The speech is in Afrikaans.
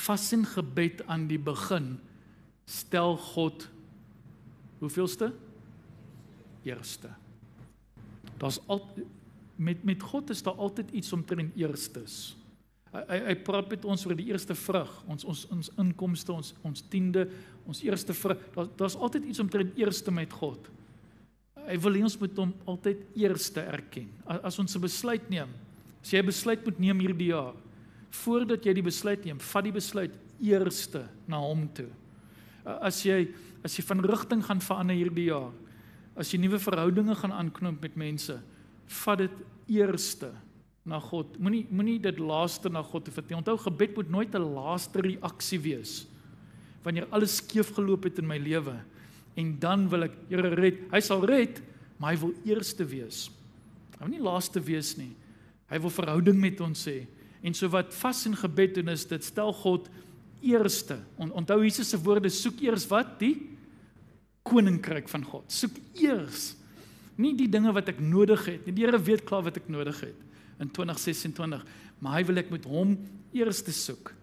vas en gebed aan die begin, stel God, hoeveelste? Eerste. Met God is daar altyd iets omtrent eerstes. Hy praat met ons oor die eerste vrug, ons inkomste, ons tiende, ons eerste vrug, daar's altyd iets omtrent eerste met God. Hy wil hê ons moet hom altyd eerste erken. As ons 'n besluit neem, as jy 'n besluit moet neem hierdie jaar, voordat jy die besluit neem, vat die besluit eerste na hom toe. As jy van rigting gaan verander hierdie jaar, as jy nuwe verhoudinge gaan aanknoop met mense, vat dit eerste na God. Moenie dit laaste na God toe vat nie. Onthou, gebed moet nooit 'n laaste reaksie wees. Wanneer alles skeef geloop het in my lewe, en dan wil ek, Here red, hy sal red, maar hy wil eerste wees. Hy wil nie laaste wees nie. Hy wil verhouding met ons hê. En so wat vas en gebed doen is, dit stel God eerste. Onthou Jesus se woorde, soek eers wat? Die koninkryk van God. Soek eers. Nie die dinge wat ek nodig het nie. Die Here weet klaar wat ek nodig het in 2026. Maar hy wil ek met hom eerste soek.